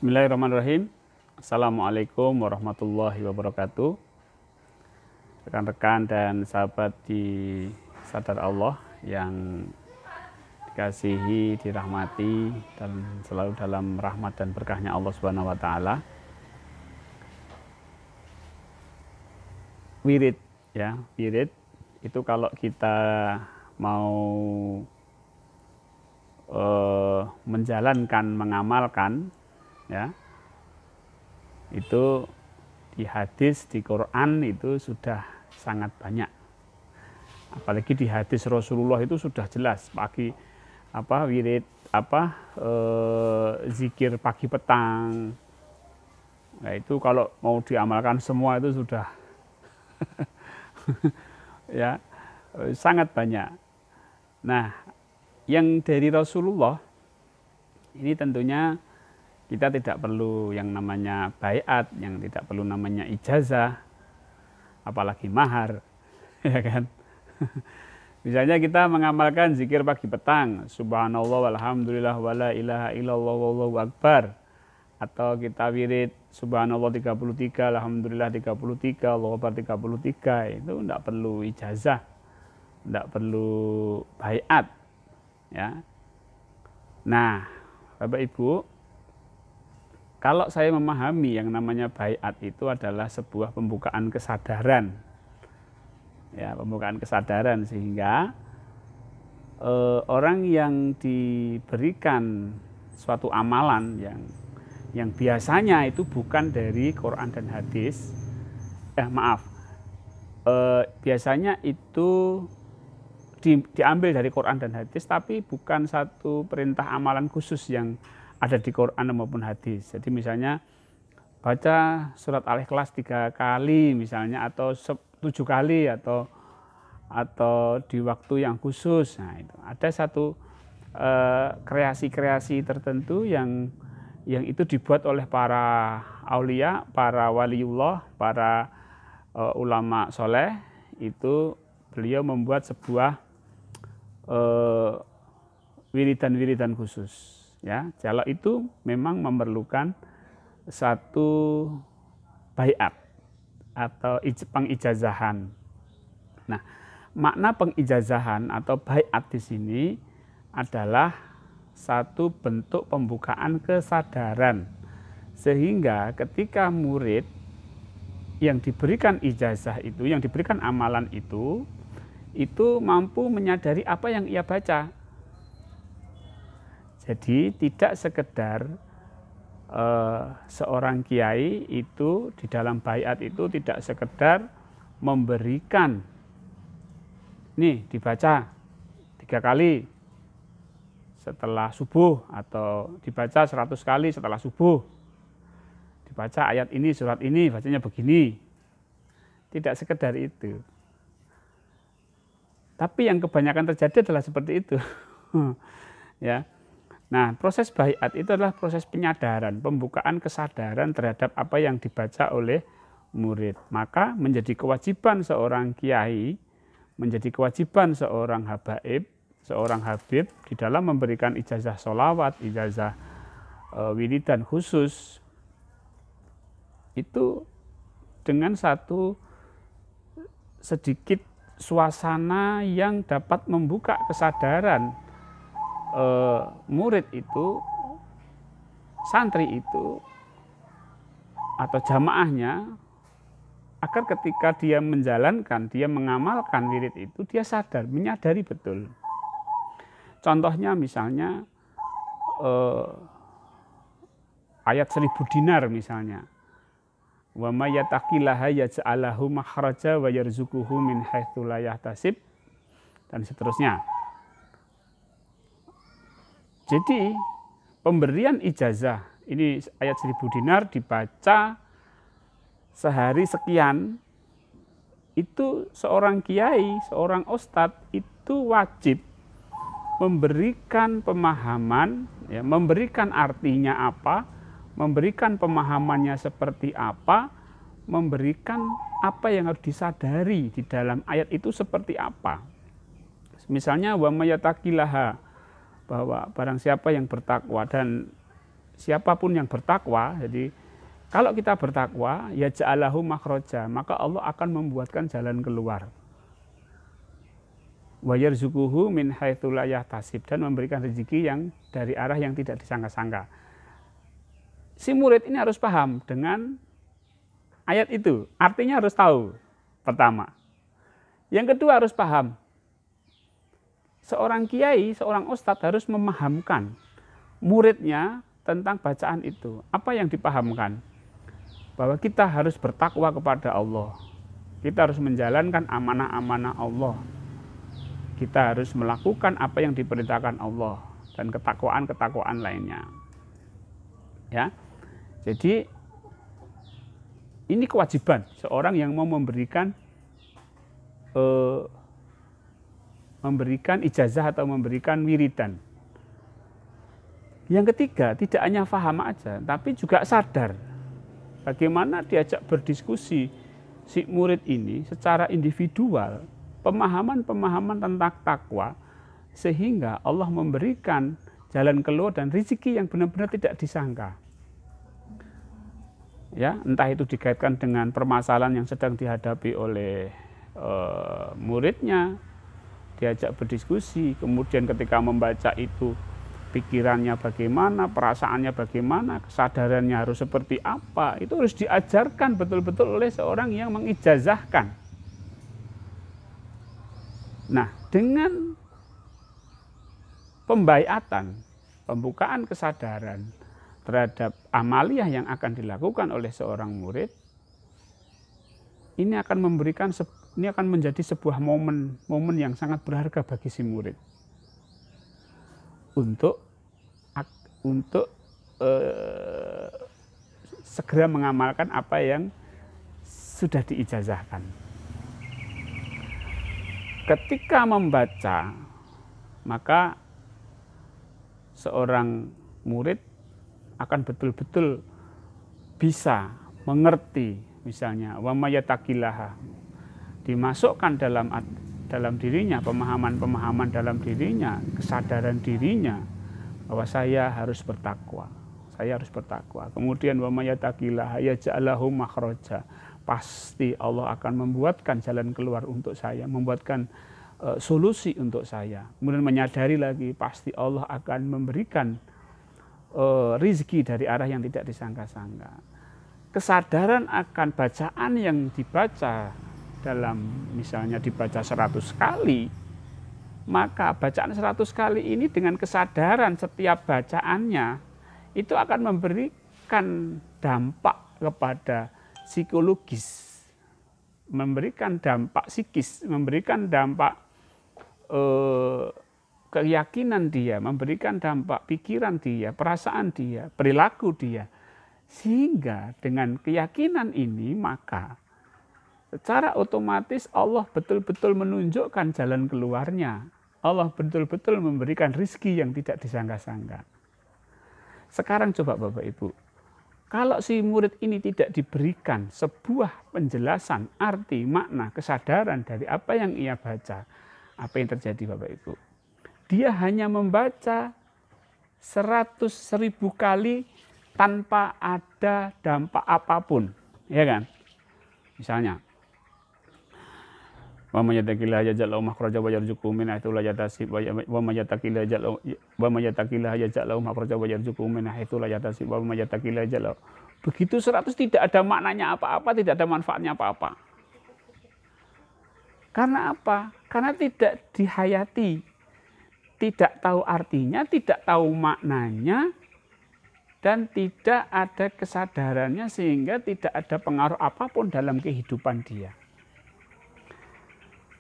Bismillahirrahmanirrahim. Assalamualaikum warahmatullahi wabarakatuh. Rekan-rekan dan sahabat di Sadar Allah yang dikasihi, dirahmati, dan selalu dalam rahmat dan berkahnya Allah Subhanahu wa Ta'ala. Wirid, ya, wirid itu kalau kita mau menjalankan, mengamalkan, ya, itu di hadis, di Quran itu sudah sangat banyak. Apalagi di hadis Rasulullah itu sudah jelas wirid zikir pagi petang. Nah, itu kalau mau diamalkan semua itu sudah ya sangat banyak. Nah, yang dari Rasulullah ini tentunya kita tidak perlu yang namanya baiat, yang tidak perlu namanya ijazah, apalagi mahar, ya kan? Misalnya kita mengamalkan zikir pagi petang, subhanallah walhamdulillah wala ilaha illallah wallahu akbar, atau kita wirid subhanallah 33, alhamdulillah 33, Allahu akbar 33, itu tidak perlu ijazah, tidak perlu baiat, ya. Nah, Bapak Ibu, kalau saya memahami yang namanya baiat itu adalah sebuah pembukaan kesadaran, ya, pembukaan kesadaran, sehingga orang yang diberikan suatu amalan yang biasanya itu bukan dari Quran dan hadis, biasanya itu diambil dari Quran dan hadis, tapi bukan satu perintah amalan khusus yang ada di Quran maupun hadis. Jadi misalnya baca surat Al-Ikhlas 3 kali misalnya, atau 7 kali, atau di waktu yang khusus. Nah, itu ada satu kreasi-kreasi tertentu yang itu dibuat oleh para aulia, para waliullah, para ulama soleh. Itu beliau membuat sebuah wiridan-wiridan khusus. Ya, kalau itu memang memerlukan satu baiat atau pengijazahan. Nah, makna pengijazahan atau baiat di sini adalah satu bentuk pembukaan kesadaran, sehingga ketika murid yang diberikan ijazah itu, yang diberikan amalan itu mampu menyadari apa yang ia baca. Jadi tidak sekedar seorang kiai itu di dalam baiat itu tidak sekedar memberikan, nih dibaca 3 kali setelah subuh, atau dibaca 100 kali setelah subuh, dibaca ayat ini, surat ini, bacanya begini. Tidak sekedar itu. Tapi yang kebanyakan terjadi adalah seperti itu. Ya. Nah, proses baiat itu adalah proses penyadaran, pembukaan kesadaran terhadap apa yang dibaca oleh murid. Maka menjadi kewajiban seorang kiai, menjadi kewajiban seorang habaib, seorang habib di dalam memberikan ijazah sholawat, ijazah wiridan khusus, itu dengan satu sedikit suasana yang dapat membuka kesadaran murid itu, santri itu, atau jamaahnya, agar ketika dia menjalankan, dia mengamalkan wirid itu, dia sadar, menyadari betul. Contohnya misalnya ayat 1000 dinar misalnya. Wa may yattaqillaha yaj'alhu makhraja wa yarzuquhu min haitsu la yahtasib, dan seterusnya. Jadi pemberian ijazah ini ayat 1000 dinar dibaca sehari sekian, itu seorang kiai, seorang ustadz itu wajib memberikan pemahaman, ya, memberikan artinya apa, memberikan pemahamannya seperti apa, memberikan apa yang harus disadari di dalam ayat itu seperti apa. Misalnya wa may yattaqillaha, bahwa barang siapa yang bertakwa, dan siapapun yang bertakwa, jadi kalau kita bertakwa, ya ja'alahu makhraja, maka Allah akan membuatkan jalan keluar. Wa yarzuquhu min haitsu la yahtasib, dan memberikan rezeki yang dari arah yang tidak disangka-sangka. Si murid ini harus paham dengan ayat itu, artinya harus tahu. Pertama. Yang kedua harus paham. Seorang kiai, seorang ustadz harus memahamkan muridnya tentang bacaan itu. Apa yang dipahamkan? Bahwa kita harus bertakwa kepada Allah. Kita harus menjalankan amanah-amanah Allah. Kita harus melakukan apa yang diperintahkan Allah dan ketakwaan-ketakwaan lainnya. Ya. Jadi ini kewajiban seorang yang mau memberikan ijazah atau memberikan wiridan. Yang ketiga, tidak hanya paham aja, tapi juga sadar bagaimana diajak berdiskusi si murid ini secara individual, pemahaman-pemahaman tentang takwa, sehingga Allah memberikan jalan keluar dan rezeki yang benar-benar tidak disangka. Ya, entah itu dikaitkan dengan permasalahan yang sedang dihadapi oleh muridnya, diajak berdiskusi, kemudian ketika membaca itu pikirannya bagaimana, perasaannya bagaimana, kesadarannya harus seperti apa, itu harus diajarkan betul-betul oleh seorang yang mengijazahkan. Nah, dengan pembaiatan, pembukaan kesadaran terhadap amaliyah yang akan dilakukan oleh seorang murid, ini akan menjadi sebuah momen yang sangat berharga bagi si murid untuk segera mengamalkan apa yang sudah diijazahkan. Ketika membaca, maka seorang murid akan betul-betul bisa mengerti, misalnya wa mayyataqillaha, dimasukkan dalam dirinya, pemahaman-pemahaman dalam dirinya, kesadaran dirinya bahwa saya harus bertakwa. Saya harus bertakwa. Kemudian wa mayyataqillaha yaj'alahu makhraja. Pasti Allah akan membuatkan jalan keluar untuk saya, membuatkan solusi untuk saya. Kemudian menyadari lagi pasti Allah akan memberikan rezeki dari arah yang tidak disangka-sangka. Kesadaran akan bacaan yang dibaca dalam, misalnya dibaca 100 kali, maka bacaan 100 kali ini dengan kesadaran setiap bacaannya itu akan memberikan dampak kepada psikologis, memberikan dampak psikis, memberikan dampak keyakinan dia, memberikan dampak pikiran dia, perasaan dia, perilaku dia. Sehingga dengan keyakinan ini maka secara otomatis Allah betul-betul menunjukkan jalan keluarnya. Allah betul-betul memberikan rezeki yang tidak disangka-sangka. Sekarang coba Bapak Ibu, kalau si murid ini tidak diberikan sebuah penjelasan, arti, makna, kesadaran dari apa yang ia baca, apa yang terjadi Bapak Ibu? Dia hanya membaca 100.000 kali tanpa ada dampak apapun, ya kan? Misalnya, wa may yattaqillaha yaj'al lahu makhraja wa yarzuqhu min haitsu la yahtasib wa may yattaqillaha yaj'al lahu makhraja wa yarzuqhu min haitsu la yahtasib wa may yattaqillaha yaj'al lahu. Begitu 100 tidak ada maknanya apa-apa, tidak ada manfaatnya apa-apa. Karena apa? Karena tidak dihayati, tidak tahu artinya, tidak tahu maknanya, dan tidak ada kesadarannya sehingga tidak ada pengaruh apapun dalam kehidupan dia.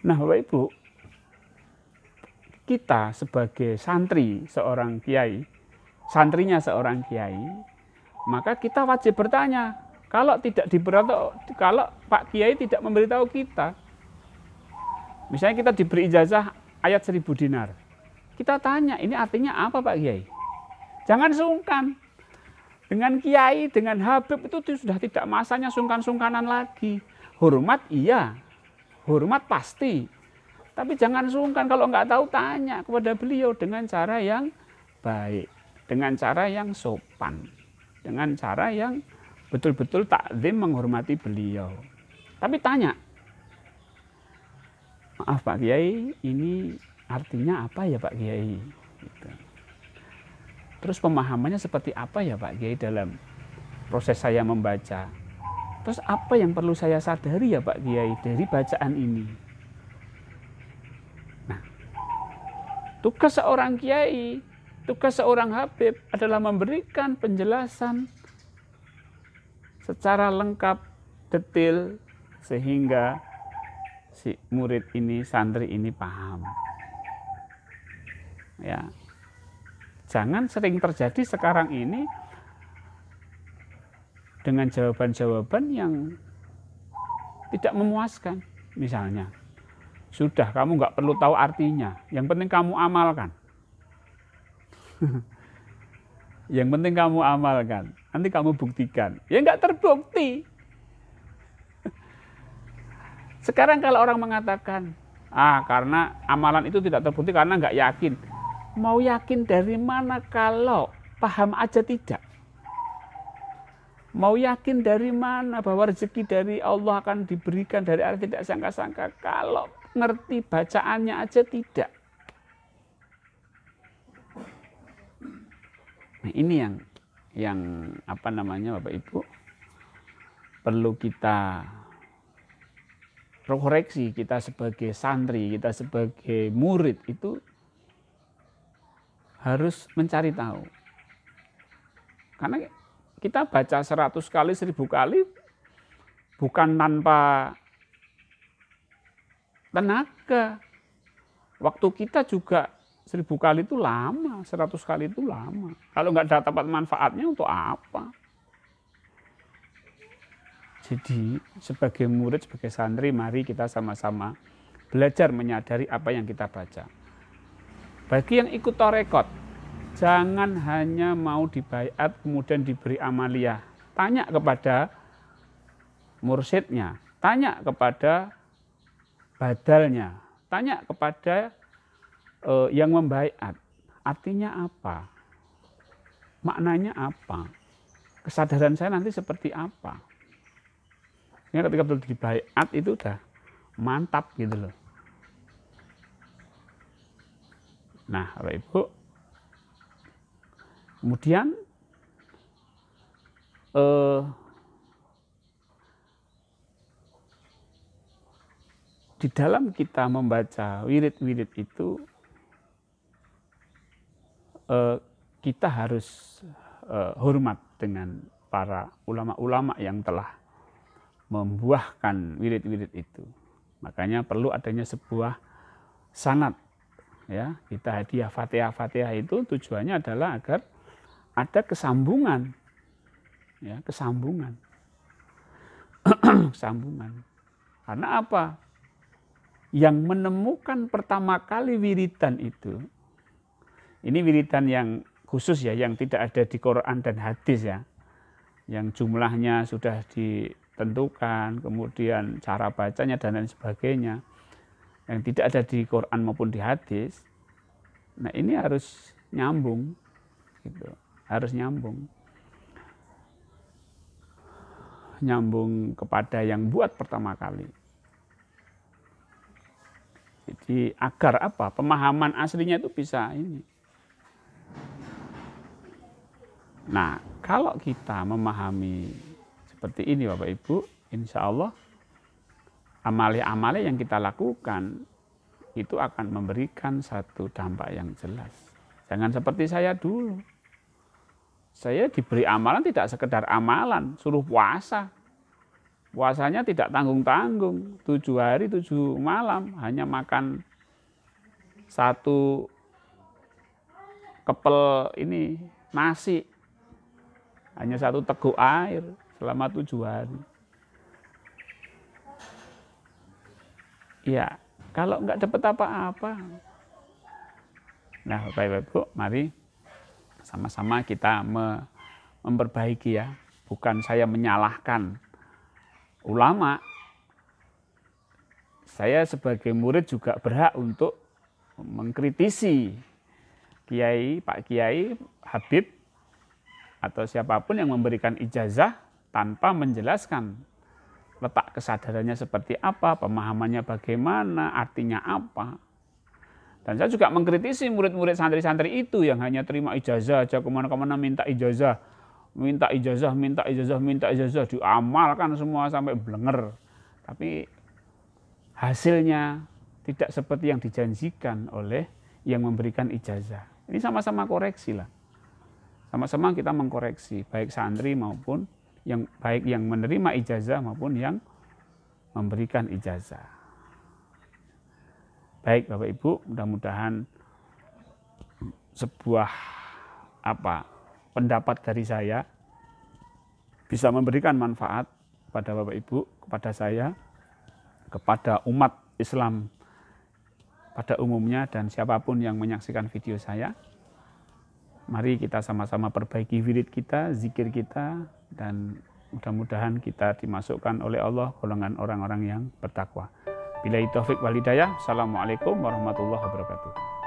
Nah Bapak Ibu, kita sebagai santri seorang kiai, santrinya seorang kiai, maka kita wajib bertanya. Kalau Pak Kiai tidak memberitahu kita, misalnya kita diberi ijazah ayat 1000 dinar, kita tanya ini artinya apa Pak Kiai? Jangan sungkan. Dengan Kiai, dengan Habib itu sudah tidak masanya sungkan-sungkanan lagi. Hormat iya, hormat pasti. Tapi jangan sungkan, kalau nggak tahu tanya kepada beliau dengan cara yang baik, dengan cara yang sopan, dengan cara yang betul-betul takzim menghormati beliau. Tapi tanya, maaf Pak Kiai, ini artinya apa ya Pak Kiai? Gitu. Terus pemahamannya seperti apa ya Pak Kiai dalam proses saya membaca? Terus apa yang perlu saya sadari ya Pak Kiai dari bacaan ini? Nah, tugas seorang kiai, tugas seorang habib adalah memberikan penjelasan secara lengkap, detail, sehingga si murid ini, santri ini paham. Ya, jangan sering terjadi sekarang ini dengan jawaban-jawaban yang tidak memuaskan. Misalnya, sudah kamu nggak perlu tahu artinya, yang penting kamu amalkan. Yang penting kamu amalkan, nanti kamu buktikan. Ya nggak terbukti. Sekarang kalau orang mengatakan, karena amalan itu tidak terbukti karena nggak yakin. Mau yakin dari mana kalau paham aja tidak? Mau yakin dari mana bahwa rezeki dari Allah akan diberikan dari arah tidak sangka-sangka kalau ngerti bacaannya aja tidak? Nah, ini yang apa namanya Bapak Ibu perlu kita koreksi, kita sebagai santri, kita sebagai murid itu harus mencari tahu. Karena kita baca 100 kali, 1000 kali bukan tanpa tenaga. Waktu kita juga 1000 kali itu lama, 100 kali itu lama. Kalau nggak dapat manfaatnya untuk apa? Jadi sebagai murid, sebagai santri, mari kita sama-sama belajar menyadari apa yang kita baca. Bagi yang ikut torekot, jangan hanya mau dibaiat kemudian diberi amaliyah. Tanya kepada mursyidnya, tanya kepada badalnya, tanya kepada yang membaiat. Artinya apa? Maknanya apa? Kesadaran saya nanti seperti apa? Ya, ketika betul dibaiat itu udah mantap gitu loh. Nah, Bapak Ibu, kemudian di dalam kita membaca wirid-wirid itu kita harus hormat dengan para ulama-ulama yang telah membuahkan wirid-wirid itu. Makanya perlu adanya sebuah sanad. Ya, kita hadiah Fatihah itu tujuannya adalah agar ada kesambungan. Ya, kesambungan. Kesambungan. Karena apa? Yang menemukan pertama kali wiridan itu, ini wiridan yang khusus ya, yang tidak ada di Quran dan hadis ya, yang jumlahnya sudah ditentukan, kemudian cara bacanya dan lain sebagainya, yang tidak ada di Quran maupun di hadis. Nah, ini harus nyambung, gitu. Harus nyambung kepada yang buat pertama kali. Jadi agar apa? Pemahaman aslinya itu bisa ini. Nah, kalau kita memahami seperti ini Bapak Ibu, insya Allah amali-amali yang kita lakukan itu akan memberikan satu dampak yang jelas. Jangan seperti saya dulu. Saya diberi amalan tidak sekedar amalan, suruh puasa. Puasanya tidak tanggung-tanggung, 7 hari 7 malam, hanya makan 1 kepel ini nasi, hanya 1 teguk air selama 7 hari. Ya, kalau nggak dapat apa-apa. Nah, Bapak Ibu, mari sama-sama kita memperbaiki ya. Bukan saya menyalahkan ulama. Saya sebagai murid juga berhak untuk mengkritisi Kiai, Pak Kiai, Habib, atau siapapun yang memberikan ijazah tanpa menjelaskan letak kesadarannya seperti apa, pemahamannya bagaimana, artinya apa. Dan saya juga mengkritisi murid-murid santri-santri itu yang hanya terima ijazah aja, kemana-kemana minta ijazah, diamalkan semua sampai blenger. Tapi hasilnya tidak seperti yang dijanjikan oleh yang memberikan ijazah. Ini sama-sama koreksi lah. Sama-sama kita mengkoreksi, baik santri maupun baik yang menerima ijazah maupun yang memberikan ijazah. Baik Bapak Ibu, mudah-mudahan sebuah pendapat dari saya bisa memberikan manfaat kepada Bapak Ibu, kepada saya, kepada umat Islam pada umumnya dan siapapun yang menyaksikan video saya. Mari kita sama-sama perbaiki wirid kita, zikir kita, dan mudah-mudahan kita dimasukkan oleh Allah golongan orang-orang yang bertakwa. Billahi taufik wal hidayah. Assalamualaikum warahmatullahi wabarakatuh.